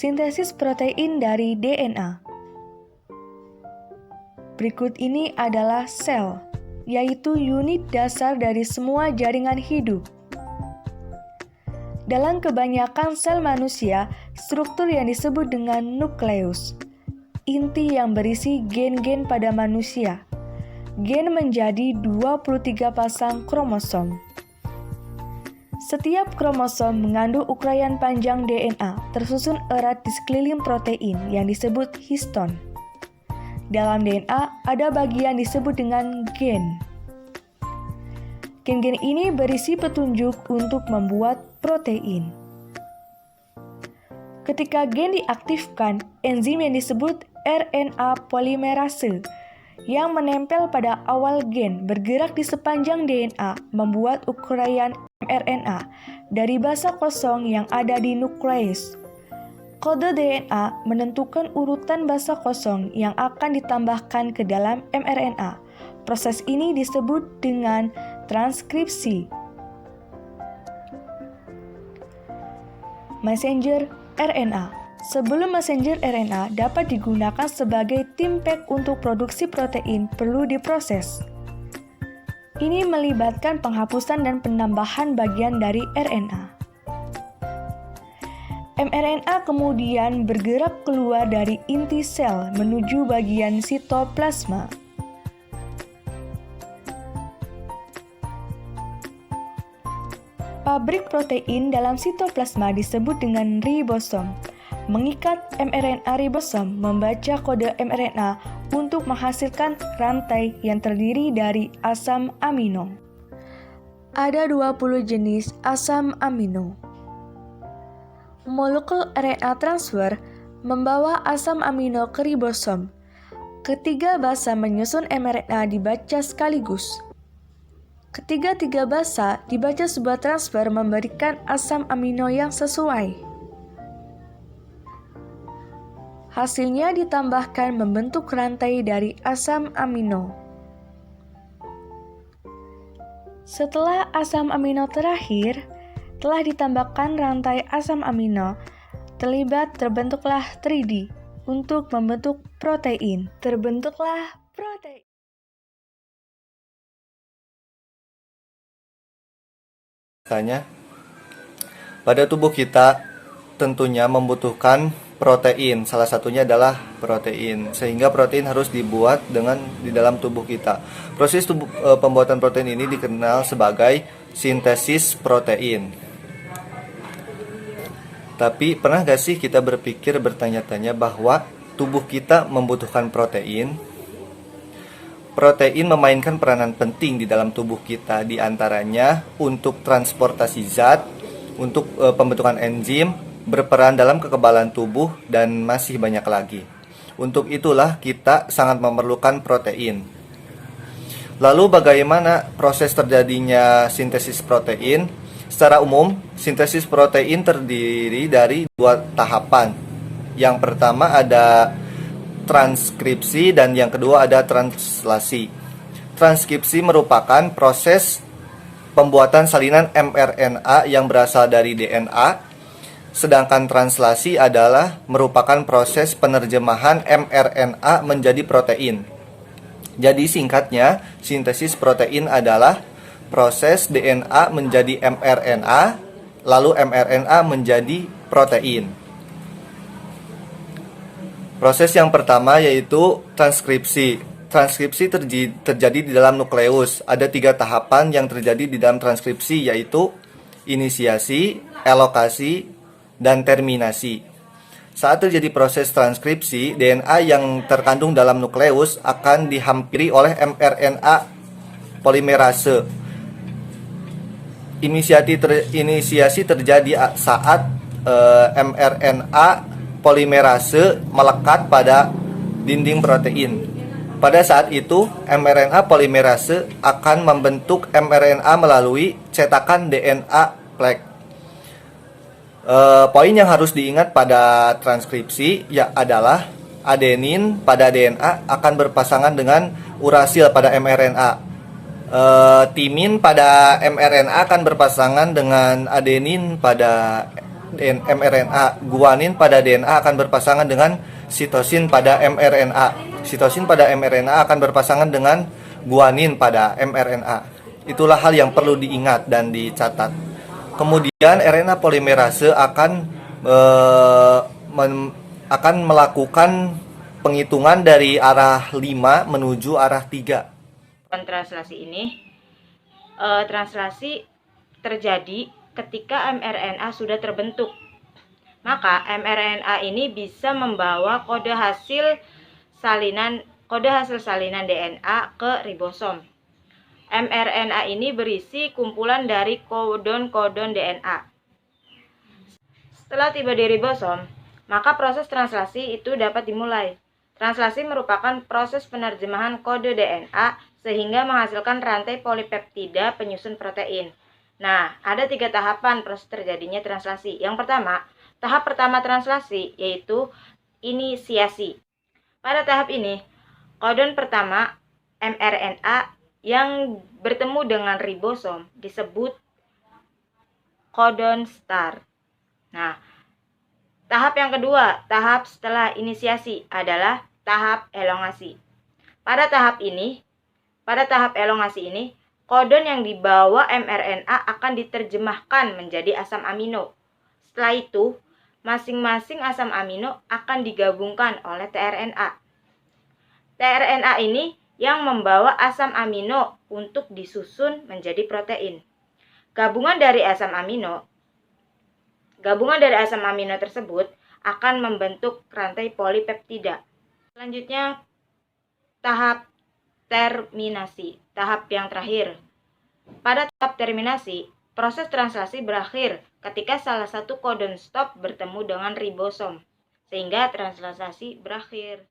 Sintesis protein dari DNA. Berikut ini adalah sel, yaitu unit dasar dari semua jaringan hidup. Dalam kebanyakan sel manusia, struktur yang disebut dengan nukleus, inti yang berisi gen-gen pada manusia. Gen menjadi 23 pasang kromosom. Setiap kromosom mengandung uraian panjang DNA tersusun erat di sekeliling protein yang disebut histon. Dalam DNA ada bagian disebut dengan gen. Gen-gen ini berisi petunjuk untuk membuat protein. Ketika gen diaktifkan, enzim yang disebut RNA polimerase yang menempel pada awal gen bergerak di sepanjang DNA membuat uraian mRNA dari basa kosong yang ada di nukleus. Kode DNA menentukan urutan basa kosong yang akan ditambahkan ke dalam mRNA. Proses ini disebut dengan transkripsi. Messenger RNA. Sebelum messenger RNA dapat digunakan sebagai tim pack untuk produksi protein perlu diproses. Ini melibatkan penghapusan dan penambahan bagian dari RNA. mRNA kemudian bergerak keluar dari inti sel menuju bagian sitoplasma. Pabrik protein dalam sitoplasma disebut dengan ribosom. Mengikat mRNA ribosom membaca kode mRNA untuk menghasilkan rantai yang terdiri dari asam amino. Ada 20 jenis asam amino. Molekul RNA transfer membawa asam amino ke ribosom. Ketiga basa menyusun mRNA dibaca sekaligus. Ketiga-tiga basa dibaca sebuah transfer memberikan asam amino yang sesuai. Hasilnya ditambahkan membentuk rantai dari asam amino. Setelah asam amino terakhir, telah ditambahkan rantai asam amino, terbentuklah 3D untuk membentuk protein. Terbentuklah protein. Pada tubuh kita tentunya membutuhkan protein, salah satunya adalah protein, sehingga protein harus dibuat di dalam tubuh kita. Proses pembuatan protein ini dikenal sebagai sintesis protein. Tapi pernah gak sih kita bertanya-tanya bahwa tubuh kita membutuhkan protein? Protein memainkan peranan penting di dalam tubuh kita, diantaranya untuk transportasi zat, untuk pembentukan enzim, berperan dalam kekebalan tubuh, dan masih banyak lagi. Untuk itulah kita sangat memerlukan protein. Lalu bagaimana proses terjadinya sintesis protein? Secara umum, sintesis protein terdiri dari 2 tahapan. Yang pertama ada transkripsi dan yang kedua ada translasi. Transkripsi merupakan proses pembuatan salinan mRNA yang berasal dari DNA. Sedangkan translasi adalah merupakan proses penerjemahan mRNA menjadi protein. Jadi singkatnya, sintesis protein adalah proses DNA menjadi mRNA, lalu mRNA menjadi protein. Proses yang pertama yaitu transkripsi. Transkripsi terjadi di dalam nukleus. Ada 3 tahapan yang terjadi di dalam transkripsi, yaitu inisiasi, elokasi, dan terminasi. Saat terjadi proses transkripsi, DNA yang terkandung dalam nukleus akan dihampiri oleh mRNA polimerase. Inisiasi terjadi saat mRNA polimerase melekat pada dinding protein. Pada saat itu, mRNA polimerase akan membentuk mRNA melalui cetakan DNA plek. Poin yang harus diingat pada transkripsi adalah adenin pada DNA akan berpasangan dengan urasil pada mRNA. Timin pada mRNA akan berpasangan dengan adenin pada mRNA. Guanin pada DNA akan berpasangan dengan sitosin pada mRNA. Sitosin pada mRNA akan berpasangan dengan guanin pada mRNA. Itulah hal yang perlu diingat dan dicatat. Kemudian RNA polimerase akan melakukan penghitungan dari arah 5 menuju arah 3. Translasi ini translasi terjadi ketika mRNA sudah terbentuk. Maka mRNA ini bisa membawa kode hasil salinan DNA ke ribosom. mRNA ini berisi kumpulan dari kodon-kodon DNA. Setelah tiba di ribosom, maka proses translasi itu dapat dimulai. Translasi merupakan proses penerjemahan kode DNA sehingga menghasilkan rantai polipeptida penyusun protein. Nah, ada 3 tahapan proses terjadinya translasi. Yang pertama, tahap pertama translasi yaitu inisiasi. Pada tahap ini, kodon pertama mRNA yang bertemu dengan ribosom disebut kodon start. Nah, tahap yang kedua, tahap setelah inisiasi adalah tahap elongasi. Pada tahap elongasi ini, kodon yang dibawa mRNA akan diterjemahkan menjadi asam amino. Setelah itu, masing-masing asam amino akan digabungkan oleh tRNA. tRNA ini yang membawa asam amino untuk disusun menjadi protein. Gabungan dari asam amino tersebut akan membentuk rantai polipeptida. Selanjutnya, tahap terminasi, tahap yang terakhir. Pada tahap terminasi, proses translasi berakhir ketika salah satu kodon stop bertemu dengan ribosom, sehingga translasi berakhir.